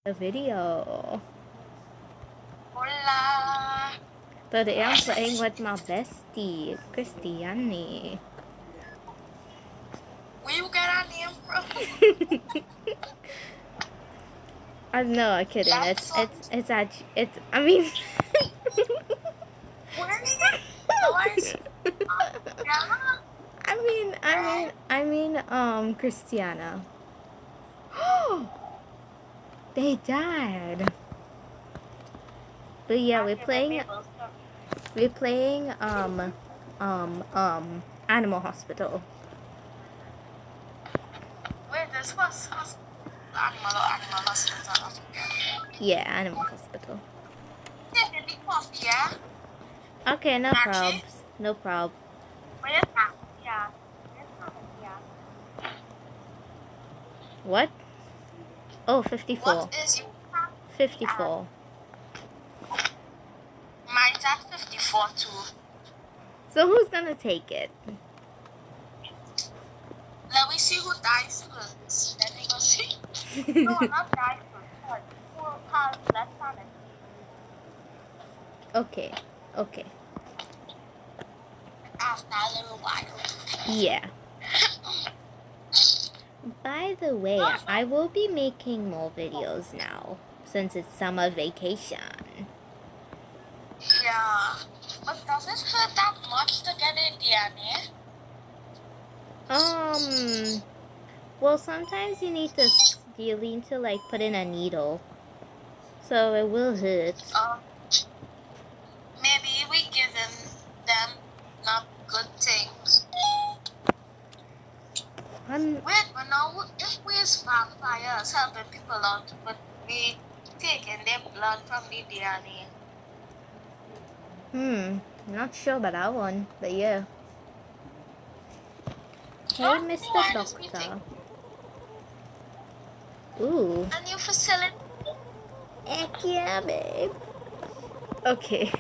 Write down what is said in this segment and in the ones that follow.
a video. Hola. Today I'm playing with my bestie, Christiane. Where you get our name from? No, I'm kidding. That's It's actually, I mean. Where is it? Noise. I mean, Christiana. They died. But yeah, we're playing, Animal Hospital. Wait, this was animal hospital. Yeah, Animal Hospital. Take the coffee, yeah? Okay, no probs. No prob. Where's that? Yeah. What? Oh, 54. What is your 54. Mine's at 54 too. So who's gonna take it? Let me see who dies first. Let me go see. No, not die first. Who has less on it? Okay. Okay. After a little while. Yeah. By the way, I will be making more videos now since it's summer vacation. Yeah. But does it hurt that much to get in DNA? Well, sometimes you need to like put in a needle, so it will hurt. Maybe we give them not good things. Wait, but now if we as vampires helping people out, but we taking their blood from the DNA. Not sure about that one, but yeah. Hey, Mr. Doctor. Ooh. A new facility. Heck yeah, babe. Okay.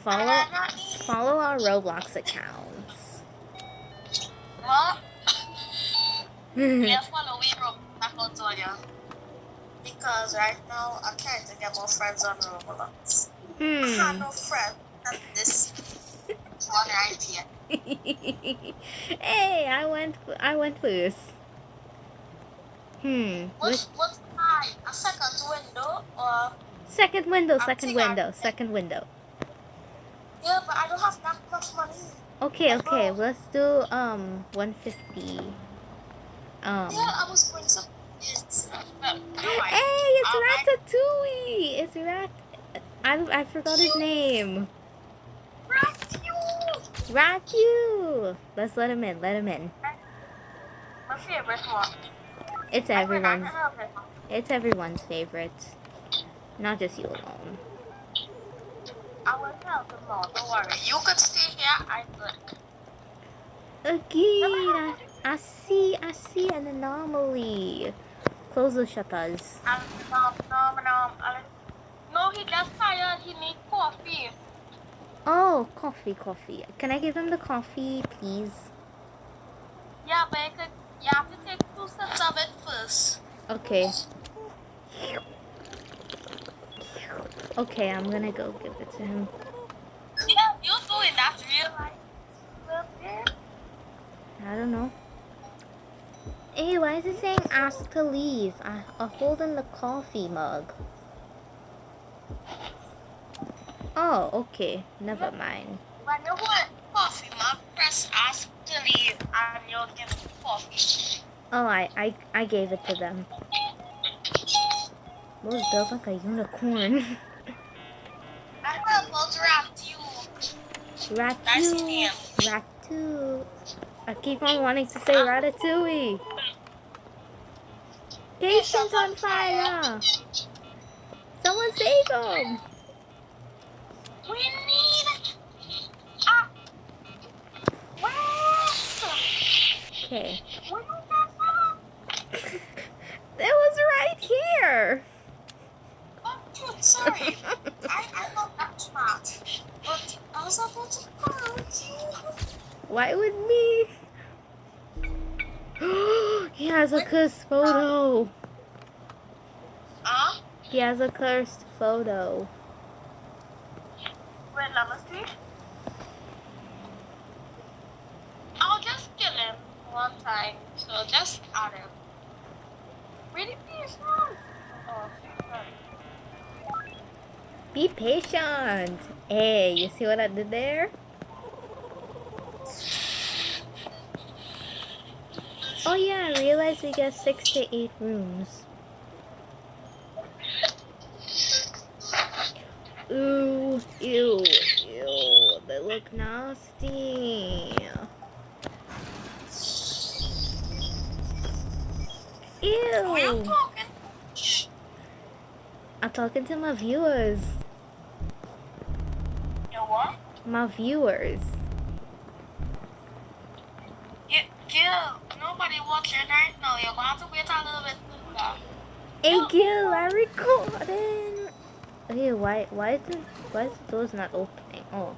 Follow our Roblox accounts. What? Yeah, follow we Roblox on you. Because right now I'm trying to get more friends on Roblox. I have no friends at this one idea. Hey, I went first. What's mine? A second window or second window? Yeah, but I don't have that much money. Okay, let's do 150. Yeah, I was going to. Hey, it's Ratatouille. It's I forgot his name. Ratu. Let's let him in. My favorite one. It's everyone's favorite. Not just you alone. I will help him out. Don't worry. You could stay here. I'm good. Again, I see an anomaly. Close the shutters. No, he gets tired. He needs coffee. Oh, coffee. Can I give him the coffee, please? Yeah, but you have to take 2 sips of it first. Okay. Okay, I'm gonna go give it to him. Yeah, you're doing that real life. I don't know. Hey, why is it saying ask to leave? I'm holding the coffee mug. Oh, okay. Never mind. When you want coffee mug, press ask to leave and you'll give coffee. Oh, I gave it to them. Those built like a unicorn. I will both Ratu. I keep on wanting to say Ratatouille. Patient on fire. Someone save him. We need Okay. It was right here. Oh, sorry. I'm not that smart. But I was about to hurt you. Why would me? He has a cursed photo. He has a cursed photo. Wait, let me see. I'll just kill him one time. So just add him. Really patient. Oh, Be patient. Hey, you see what I did there? Oh yeah, I realized we get 6 to 8 rooms. Ooh, ew, ew, they look nasty. who are you Ew. talking? I'm talking to my viewers. You what? My viewers. Gil, nobody watching right now. You're going to wait a little bit longer. Hey Gil, I'm recording. Hey, why is the doors not opening? Oh,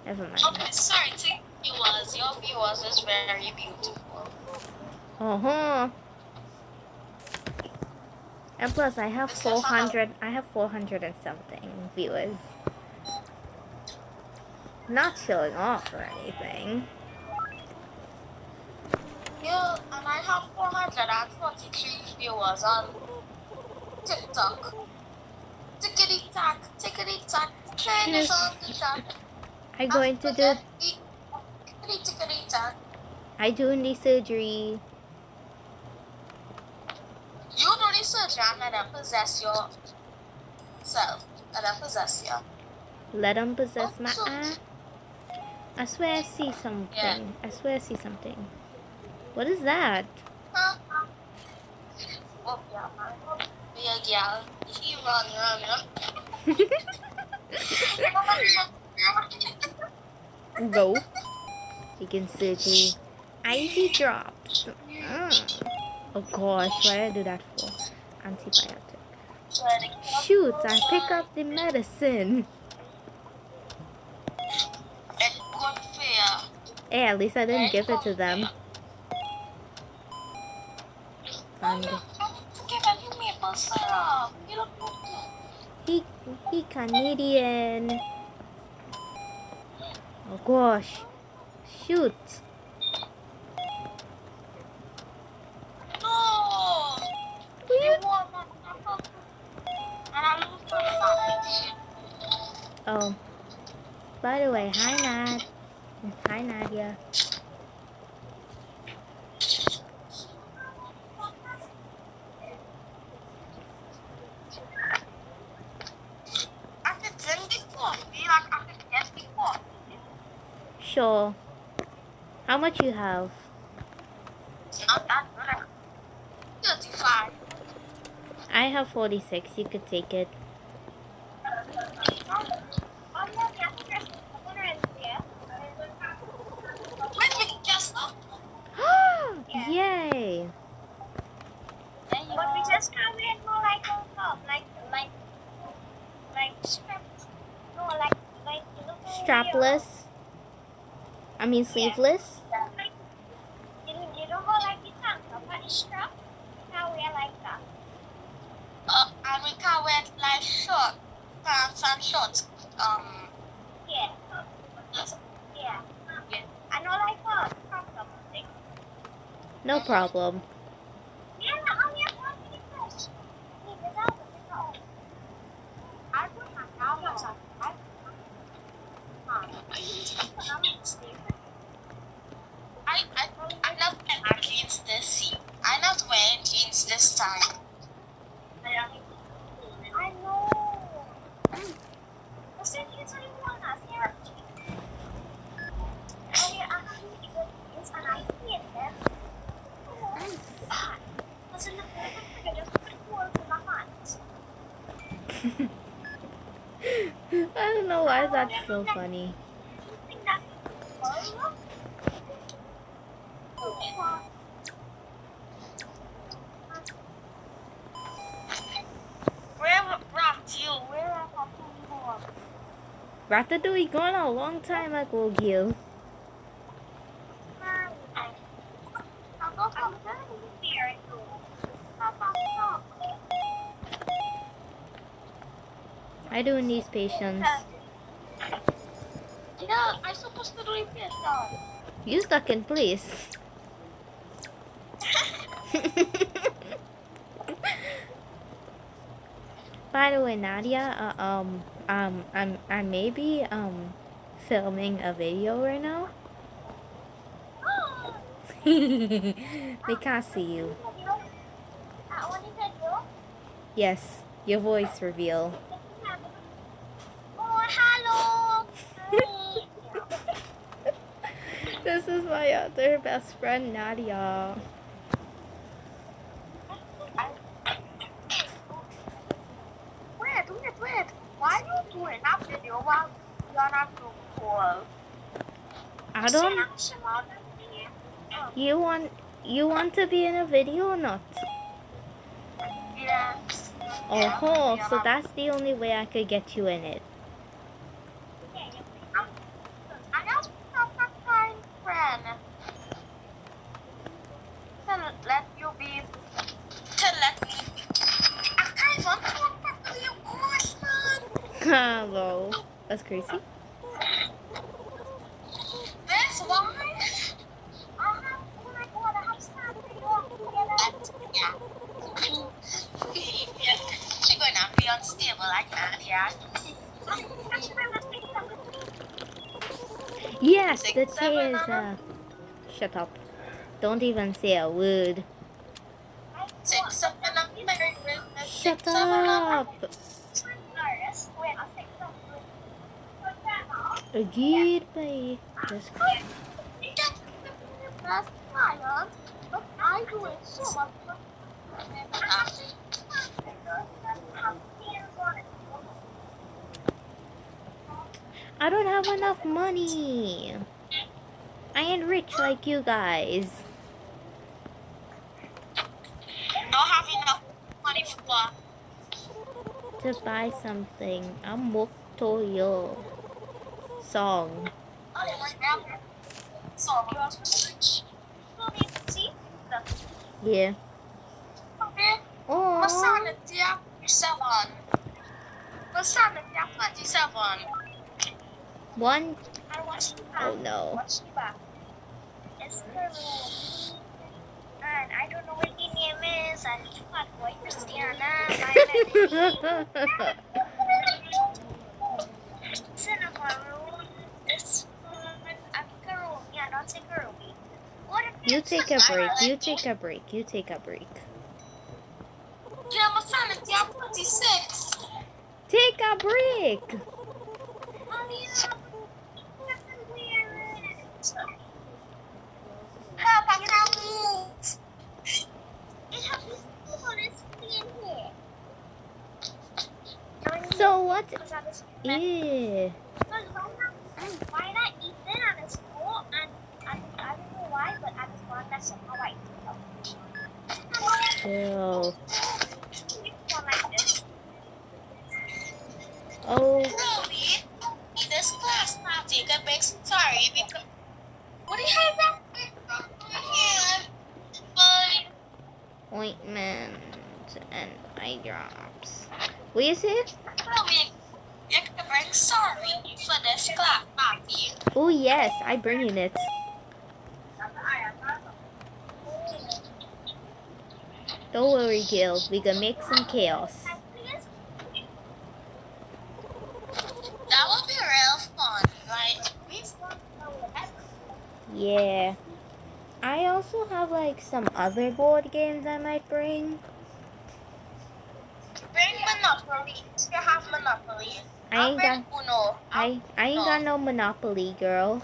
never mind. Okay, sorry to viewers. Your viewers is very beautiful. Uh-huh. And plus I have 400 and something viewers. Not showing off or anything. Yeah, and I have 443 viewers on TikTok. Tickety tack, finish on the shot. I going to do Tickety tack. I doing the surgery. You do the surgery and let them possess yourself. Let them possess you. Let them possess my eye. I swear I see something. Yeah. I swear I see something. What is that? Oh, yeah, man. Yeah, yeah. He run. Go. Begin surgery. IV drops. Oh gosh, what did I do that for? Antibiotic. Shoot, I pick up the medicine. It's good for you. Hey, at least I didn't give it to them. And he Canadian. Oh gosh. Shoot. No. Oh. By the way, hi Nad. Hi Nadia. Sure. How much you have? Not that good. 35. I have 46. You could take it. Wait, just up. Yay! But we just can't wait more like straps. No, you know, Strapless. I mean sleeveless. You don't go like the tank top and the strap. You can't wear like that. And we can't wear like short pants and shorts. Yeah. Yeah. I know like crop top thing. No problem. Yeah, only have one minute left. I put my dollars on. I'm not wearing jeans this seat. I'm not wearing jeans this time. I know. The same jeans are you want us here. Oh yeah, I hate jeans and I hate them. Because in the morning, I just put clothes in my hands. I don't know why that's so funny. Ratatouille gone a long time ago, Gil. I don't need patience. Yeah, I'm supposed to do it now. You stuck in place. By the way, Nadia, I may be filming a video right now. They can't see you. Yes, your voice reveal. Oh, hello. This is my other best friend, Nadia. Wait. Why you doing that video while you're not too cool? I don't. You want to be in a video or not? Yes. Oh, so that's the only way I could get you in it. I just have a kind friend. To let you be. To let me be. I kind of want to be a man. Hello. That's crazy. That's why. Oh my god, I have something wrong together. Yeah. She's gonna be unstable like that, yeah. Yes, the tea is shut up. Don't even say a word. Shut up. Agreed by this. I do it so much. I don't have enough money. I ain't rich like you guys. Don't have enough money for what? To buy something. I'm Moktoyo. Song. Yeah. Oh. Masana dia 27. Masana dia 27. One. Oh no. And I don't know what his name is, and he's my boy Christiana. You take a break. You take a break. You take a break. Yeah, my son is 26. Take a break. Help, I can't move. So what? Yeah. Why not eat dinner at school? And I don't know why, but at school that's somehow I Chill. Oh. Ruby, this class now take a big sorry because what do you have that? Ointment and eye drops. What you say? Ruby, you can bring sorry for this class party. Oh yes, I bringing it. Don't worry, Gil. We can make some chaos. That would be real fun, right? Yeah. I also have like some other board games I might bring. Bring Monopoly. You have Monopoly. I ain't got Uno. I ain't got no Monopoly, girl.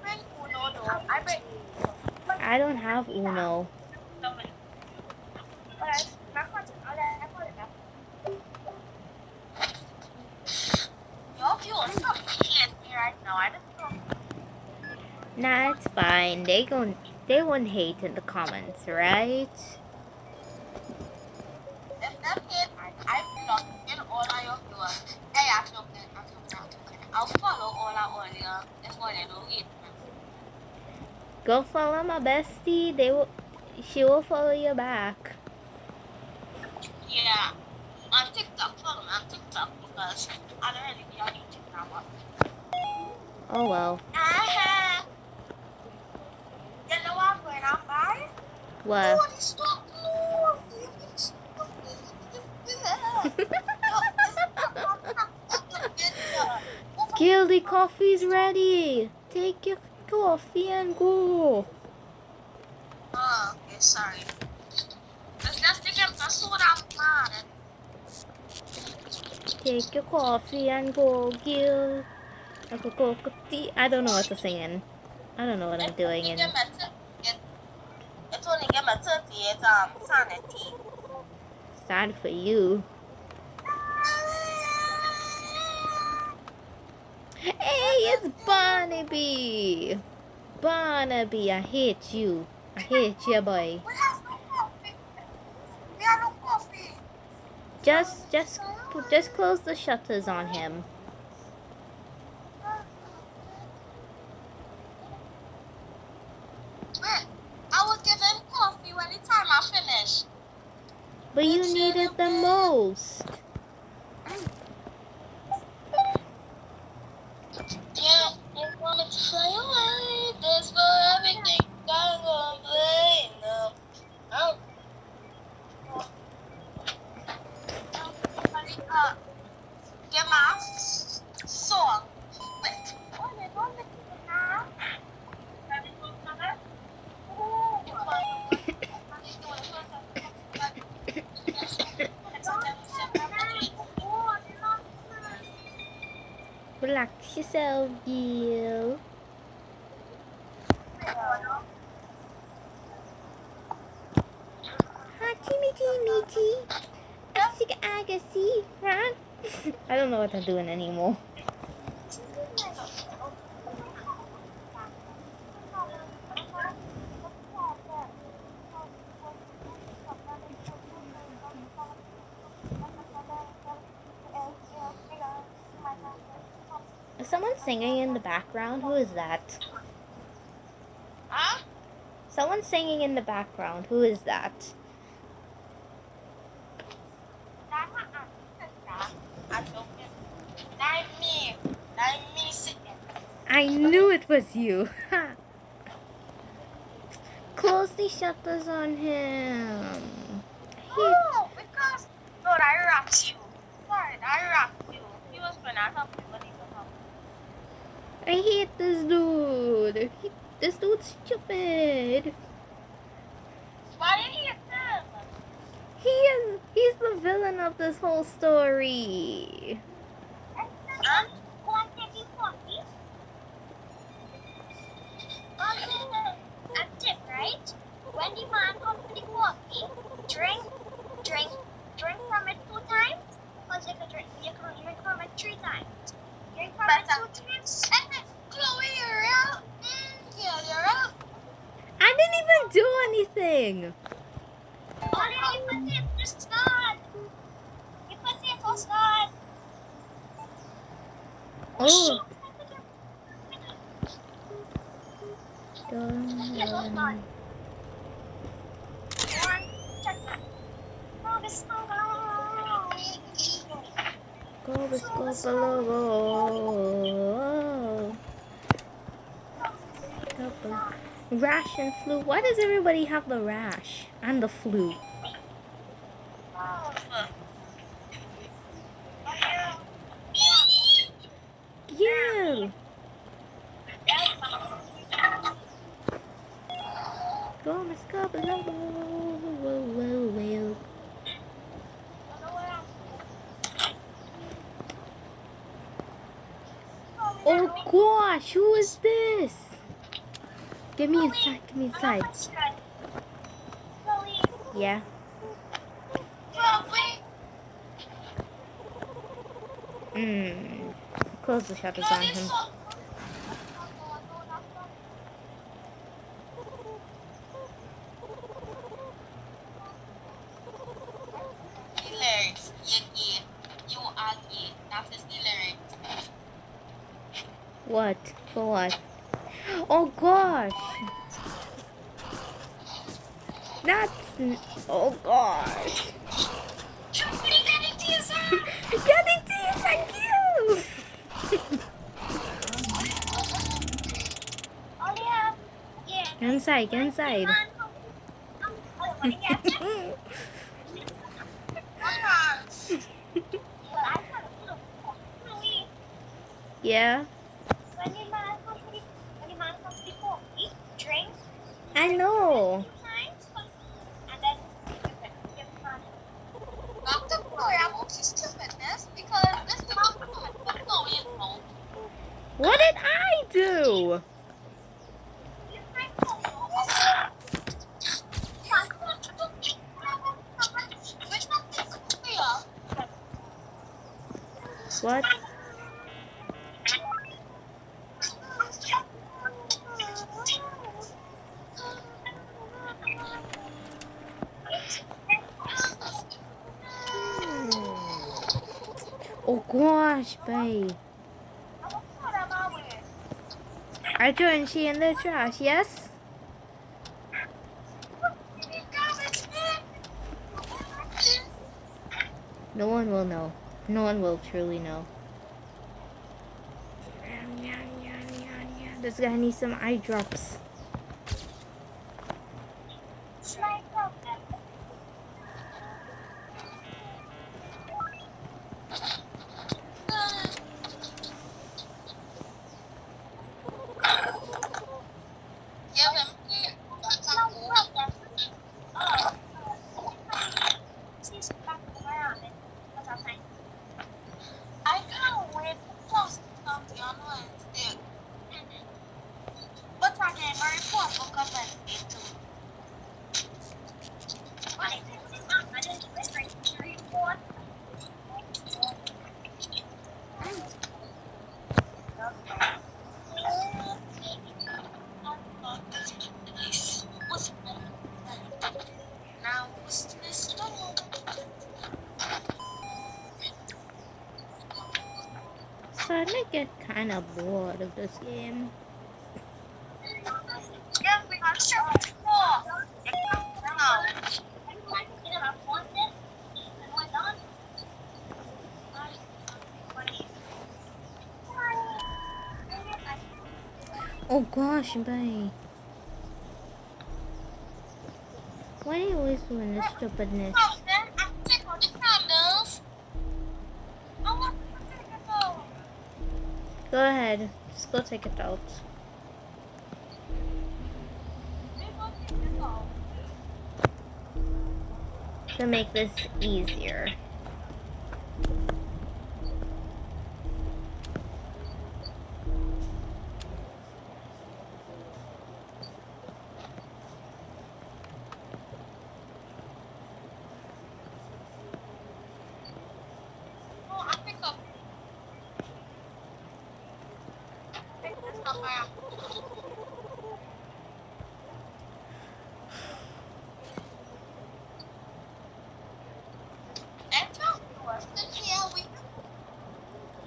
Bring Uno though. I bring I don't have Uno. You want something hate me right now. I don't know. Nah, it's fine. They won't hate in the comments, right? If them hate, I block in all of your viewers. Hey, I'm joking. I'll follow all our earlier. That's why they don't hate me. Go follow my bestie. She will follow you back. Yeah. On TikTok, follow me on TikTok because I don't really be on YouTube now. Oh well. You know what I'm going on by? What? Oh, stop moving. Gildy, coffee's ready. Take your coffee and go. Oh, okay, sorry. Let's just get my soda mad. Take your coffee and go, Gil. I don't know what to sing in. I don't know what I'm doing in. It's only get my 38 sanity. Sad for you. Hey, it's Barnaby. Barnaby, I hate you. I hate you, boy. We have no coffee. We have no coffee. Just close the shutters on him. Wait, I will give him coffee when the time I finish. But you need it the most. Yeah, you want me to fly away. This for everything I'm gonna blame. No. Oh. Get my song. Wait. Relax yourself, Gil. Meaty. Agassi, right? I don't know what I'm doing anymore. Is someone singing in the background? Who is that? Huh? Someone singing in the background. Who is that? I knew it was you. Close the shutters on him. Oh, because no, I rocked you. Sorry, I rocked you. He was going to help me, but he couldn't help me. I hate this dude. This dude's stupid. Why did he hit them? He's the villain of this whole story. Tip, right? When the man comes to the coffee, drink from it 2 times, because you can drink from it 3 times. Drink from it 2 times, and then Chloe, you're out. Yeah, you're out. I didn't even do anything. Oh, yeah, you put it to start. You put it to start. Oh. Go below. Rash and flu. Why does everybody have the rash and the flu? Yeah. Go, let's go below. Oh gosh, who is this? Get me inside. Yeah. Close the shutters on him. What? For what? Oh gosh. Oh gosh. Yeah, they did. Thank you. Get inside. Get inside. Yeah. I know. Not to worry about his stupidness because this is not fun. But no, you know. What did I do? What? Oh gosh, babe. I turned she in the trash, yes? No one will know. No one will truly know. This guy needs some eye drops. I can't wait for something on Wednesday. But I can very poor for Wednesday too. Now, what's this one? Starting to get kind of bored of this game. Yeah, we got chapter 4. Now. Oh gosh, babe. Why are you always doing this stupidness? Take out the candles. I want to take it out. Go ahead. Just go take it out. To make this easier.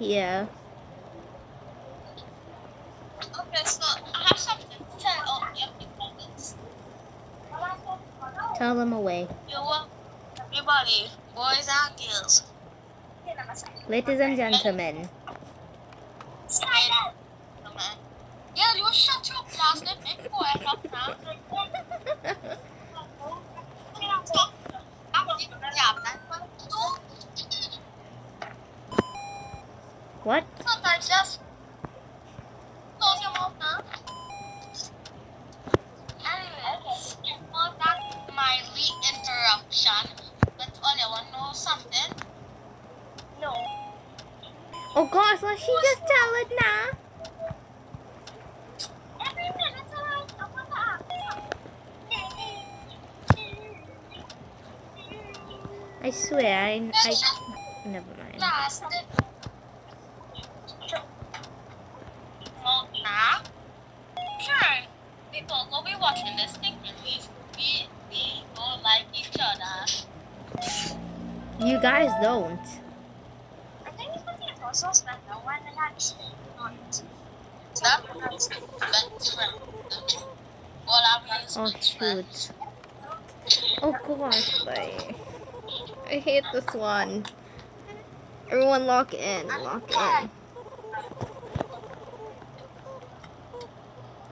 Yeah. Okay, so I have something to tell all the applicants. Tell them away. You want everybody, boys and girls. Ladies and gentlemen. Yeah, you shut your plastic before I talk now. What? Sometimes just close your mouth now. Anyways, well, that's my re-interruption. But anyone know something? No. Oh gosh, let she just tell it now. Every minute I want to ask. I swear, I never mind. Well, now, sure, people will be watching this thinking we don't like each other. You guys don't. I think it's because it's also special when they actually not. That was best friend. All I mean is Oh best friend. shoot. Oh gosh, bye. I hate this one. Everyone lock in. Lock in.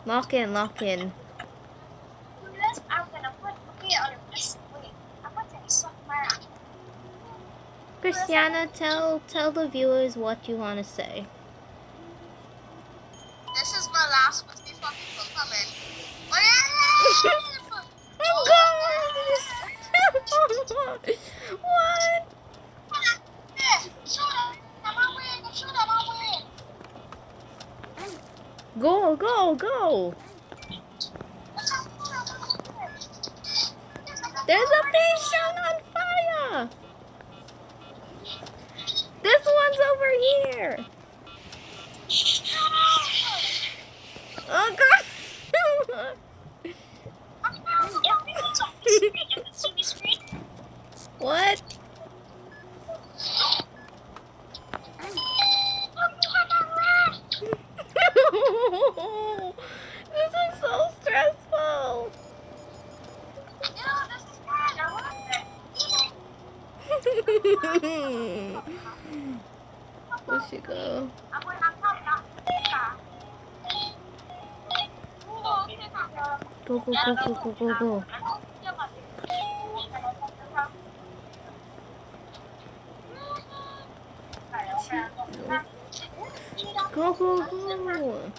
Lock in. Lock in. I'm gonna put here on this way. I'm gonna take somewhere. Christiana, tell the viewers what you want to say. This is my last one before people come in. Oh gosh! What? Go, go, go! There's a patient on fire! This one's over here! Oh god! What? This is so stressful! Where'd she go? Go, go, go, go, go, go, go. Go, go, go.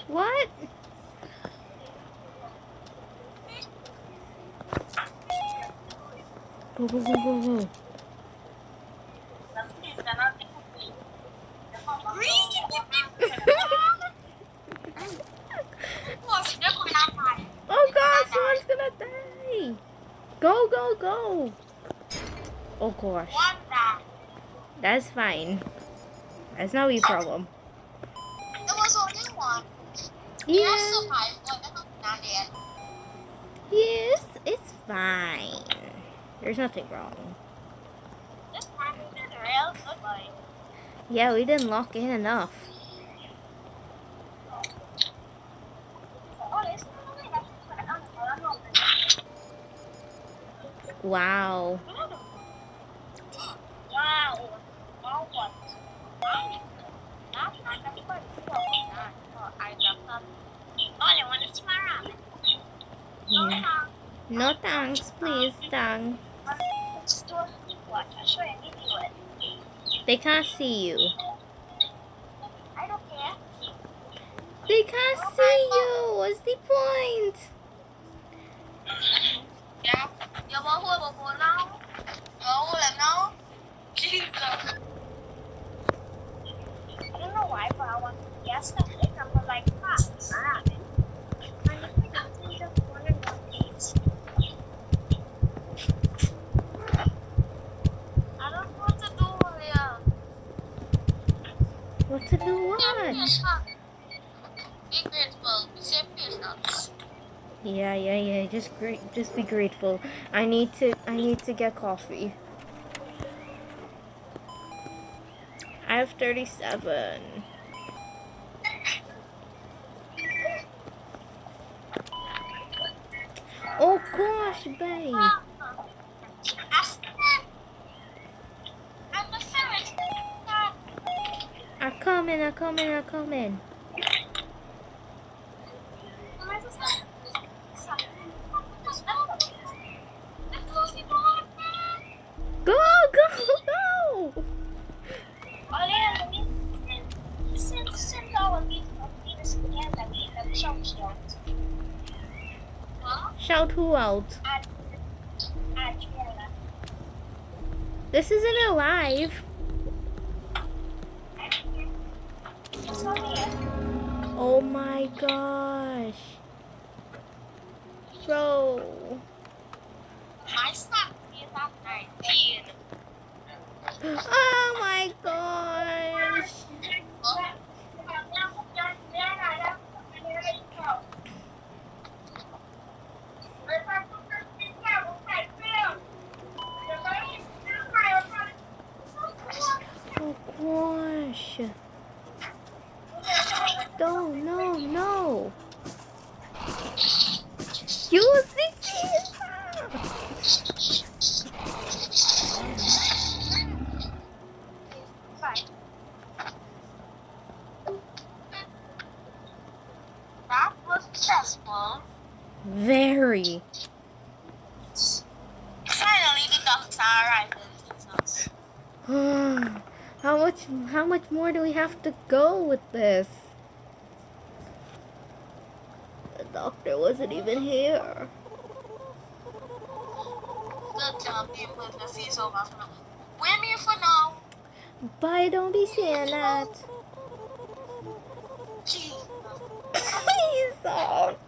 What? Go, go, go, go, go. Oh gosh, someone's gonna die. Go, go, go. Oh gosh. That's fine. That's not your problem. It was only one. Yeah. Yes, it's fine. There's nothing wrong. This time we did a real good one. Yeah, we didn't lock in enough. Wow. Yeah. No thanks, please, thanks. They can't see you. I don't care. They can't see you. What's the point? Yeah. You want to go now? Go now. Jesus. I don't know why, but I want to guess that it number like that. And if we don't see the 118. I don't know what to do here. What to do what? Be grateful. Say patience. Yeah. Just be grateful. I need to get coffee. I have 37. Oh gosh, babe. I come in. Go, go, go! Shout who out? This isn't alive. Oh my gosh. Bro. My son is at 19. Oh my gosh. Oh gosh. No. Use the keys. Stressful. Very. Finally, the doctor arrived in Jesus. How much more do we have to go with this? The doctor wasn't even here. Good job, you put the fees over for now. We're here for now. Bye, don't be saying that. Jesus. Please stop.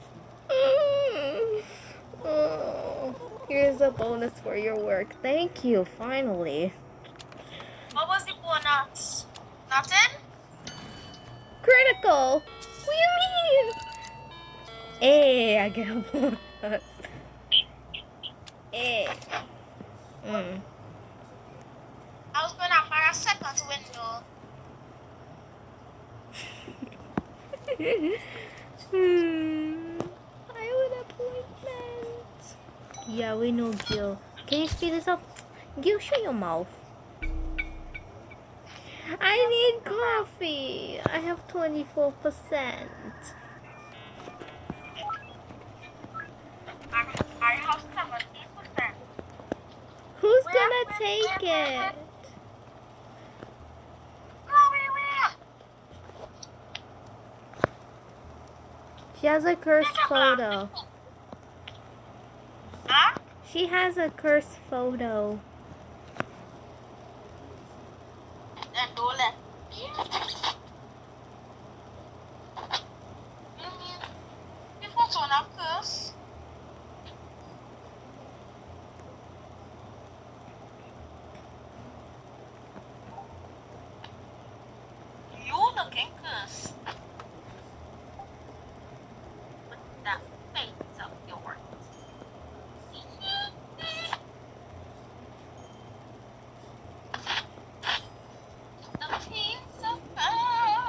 Oh, here's a bonus for your work. Thank you, finally. What was the bonus? Nothing? Critical? What do you mean? Hey, I get a bonus. Hey. I was going to find a second window. I have an appointment. Yeah, we know, Gil. Can you speed this up? Gil, shut your mouth. I need coffee. I have 24%. I have 70%. Who's gonna take it? She has a cursed photo. Huh? She has a cursed photo. Then don't let me. You put on a curse. You looking curse. With that face of yours. The piece of fire.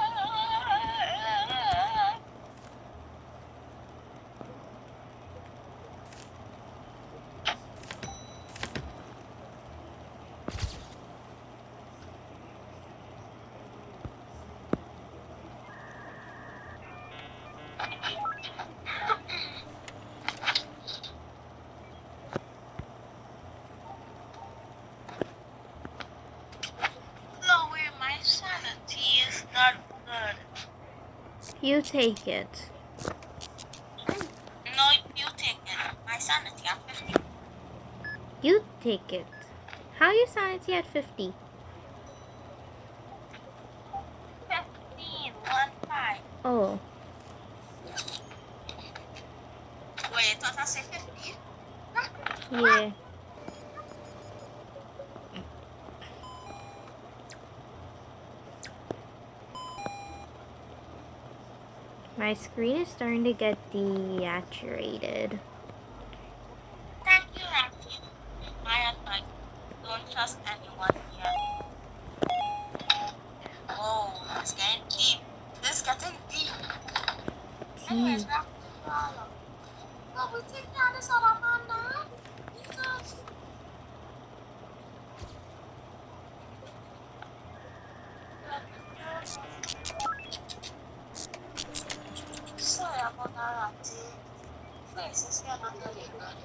Chloe, my sanity is not good. You take it. No, you take it. My sanity at 50. You take it. How your sanity at 50? 15, 1-5. Oh. Wait, I thought I said 50. Yeah. My screen is starting to get desaturated. Thank you, Rocky. My advice, don't trust anyone yet. Whoa, it's getting deep. This is getting deep. Anyways, back to the problem. No, we take care of this other man now. Because... Sorry about that, Rocky. Please, it's not really good.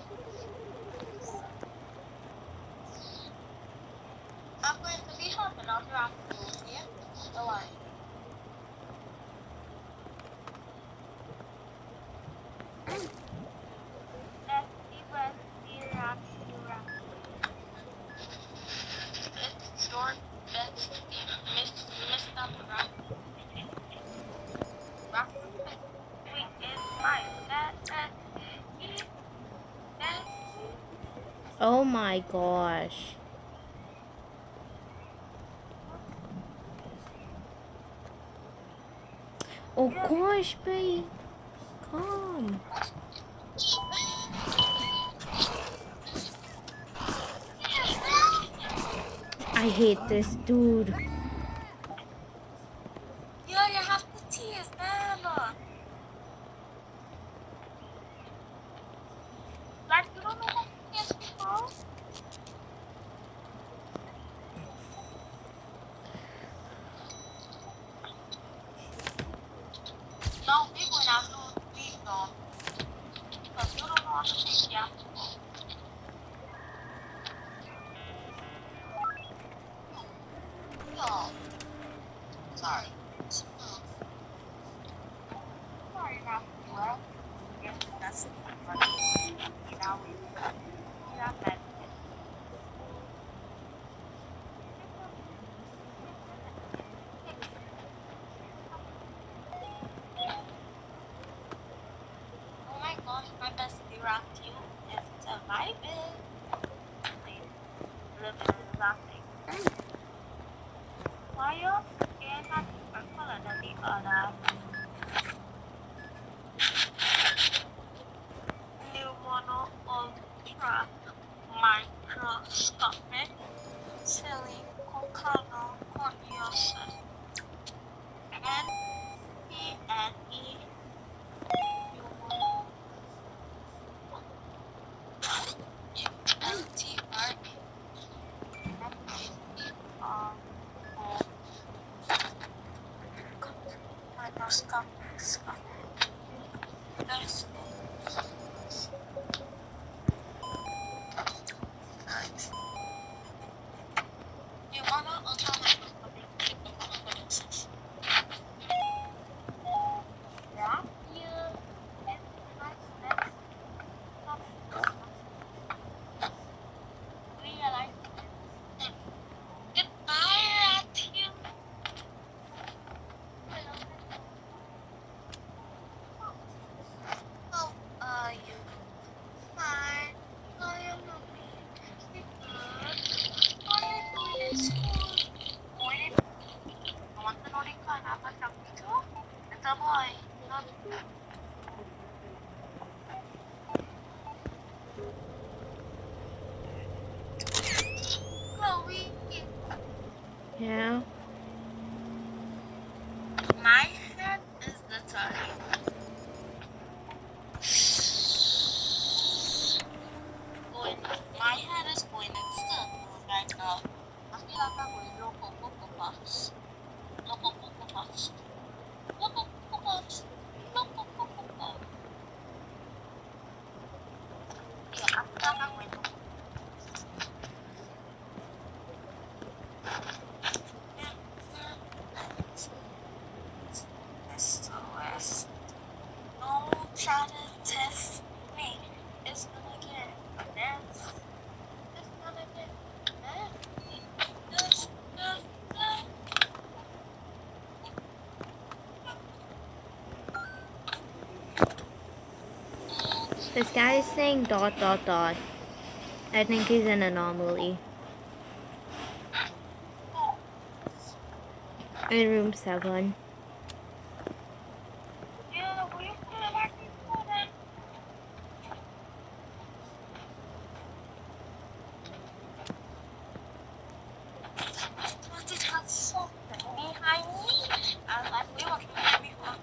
I'm going to be helping out your afternoon here. Don't worry. It's your best, Mr. Rock. Rock is my best. Oh my gosh. Oh gosh, babe. Calm. I hate this dude. Yeah, you have to tease them. Like, you don't know how to tease people? No, we going out. We No. Because you don't know how to take care. No. Sorry. No. Sorry, not well. Yes, that's fine. You know, you know, that. Oh my gosh, my bestie rocked you. Is surviving. Like, literally nothing. Why you skin not different color than the other? New mono ultra microscopic silicoconiosis. NPNE microscopic. That's nice. You wanna ultra microscopic silicoconiosis. Yeah, you and nice. Realize goodbye, Matthew. How are you? Fine. How are you, mommy? Good. What are you doing in school? Going. I want to know the kind of a too. It's a boy. Not Chloe. Yeah. My head is literally going. My head is going in circles right now. I feel like I'm going loco poco puffs. Loco poco puffs. Loco poco puffs. Loco poco puffs. Yeah, I feel like I'm going loco. SOS. No try to test me. It's gonna get nasty. It's gonna get nasty. This, this. This guy is saying dot dot dot. I think he's an anomaly. In room 7. Yeah, we feel like we couldn't. But it had something behind me. I was like, we were here before.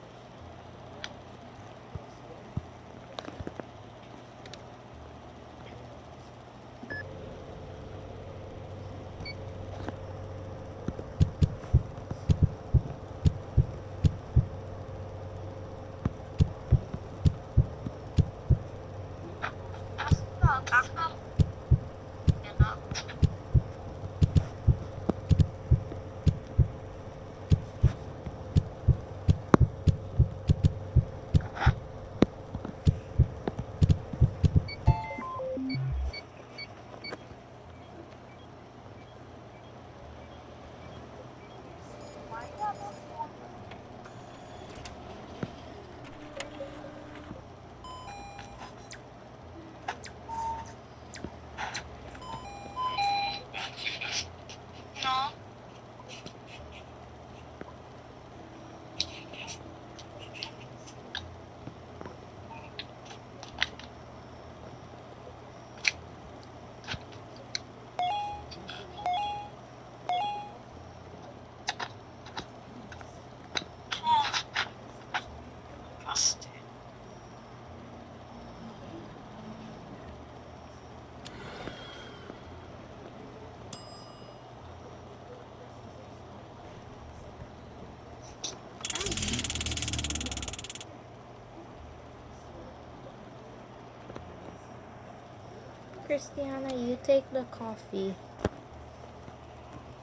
Christiana, you take the coffee.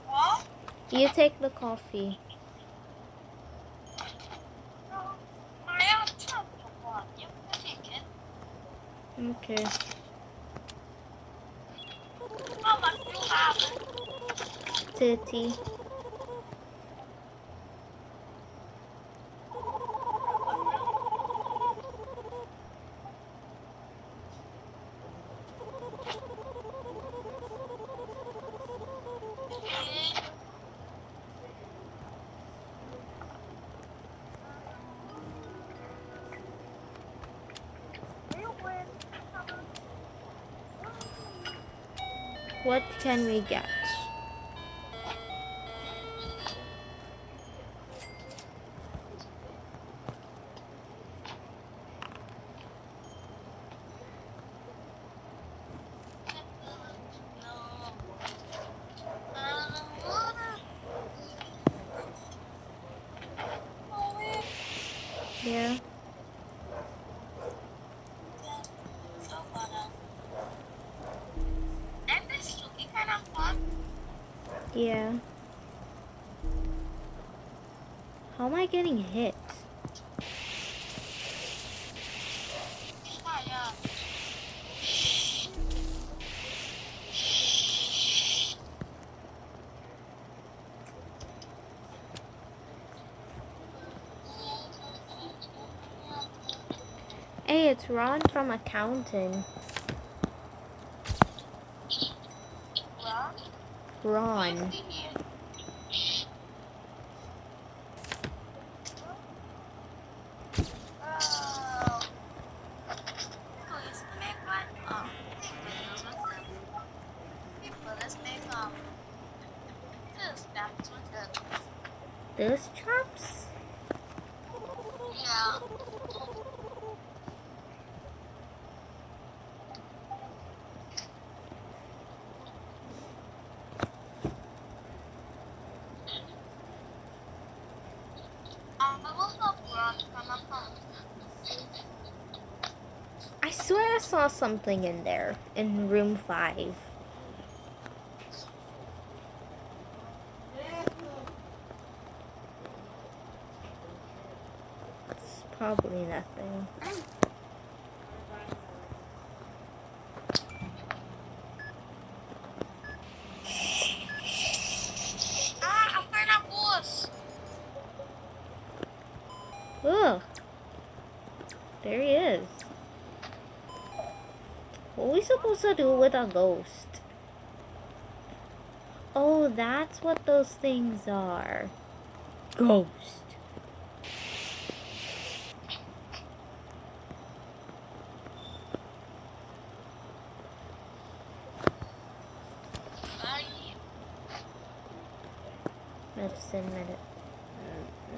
What? You take the coffee. No, I have time to one. You can take it. Okay. How much you have? 30. What can we get? Yeah. And this looking kind of fun. Yeah. How am I getting hit? Yeah. Hey, it's Ron from accounting. Well, Ron. Those chops? yeah. I will help Ron from a phone. I swear I saw something in there, in room 5. It's probably nothing. Ah, I'm a boss. Ugh. There he is. What are we supposed to do with a ghost? Oh, that's what those things are. Ghost.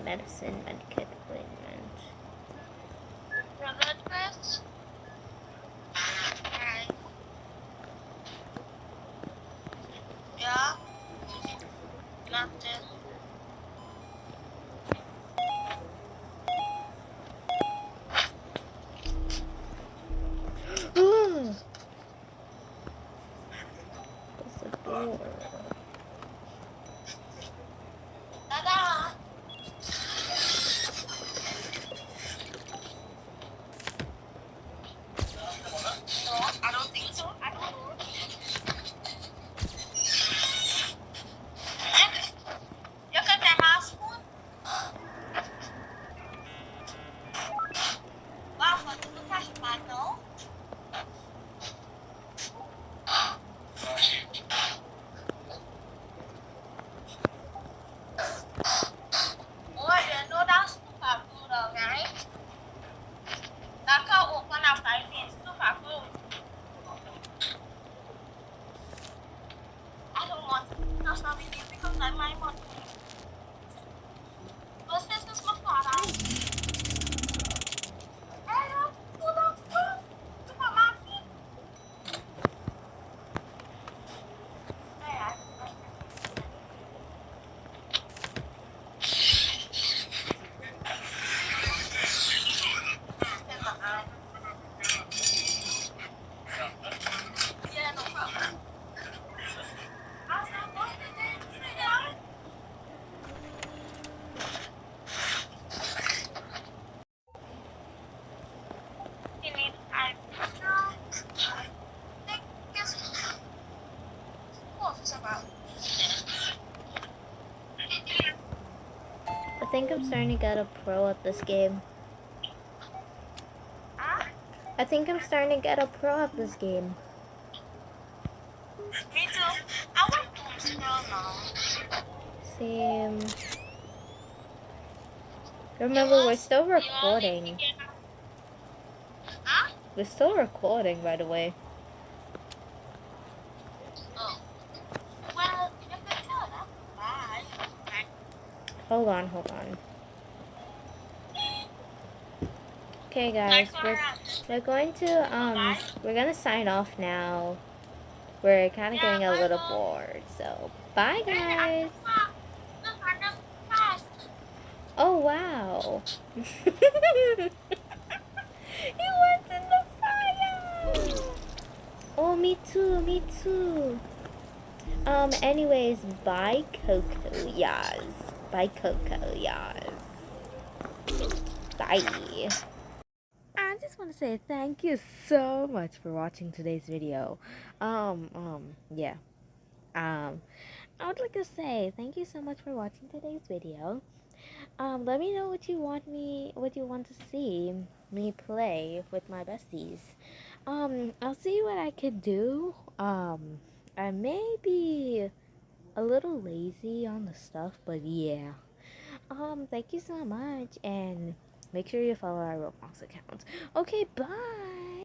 Medicine, medkit, ointment. You're good, Chris? Alright. Yeah? Nothing. There's a door. Ta-da! No, I don't think so. I don't know. You can take my spoon. Wow, what did you catch my no? Oh, you know that's super cool, right? That can open up like this. Super cool. I don't want to. That's not with you because I'm my mother. Because this is my father. I have full of food. think I'm starting to get a pro at this game. Huh? I think I'm starting to get a pro at this game. Me too. I want to girl now. Same. Remember, we're still recording. Huh? We're still recording, by the way. Oh. Well, you can tell them. Bye. Hold on. Okay, guys, we're going to we're gonna sign off now. We're kind of getting a little bored, so bye, guys. Oh wow. You went in the fire. Oh, me too. Anyways, bye, Coco. Yas. Bye, Coco. Yas. Bye. I just want to say thank you so much for watching today's video. Yeah. I would like to say thank you so much for watching today's video. Let me know what you want to see me play with my besties. I'll see what I could do. I may be a little lazy on the stuff, but yeah. Thank you so much, and make sure you follow our Roblox account. Okay, bye.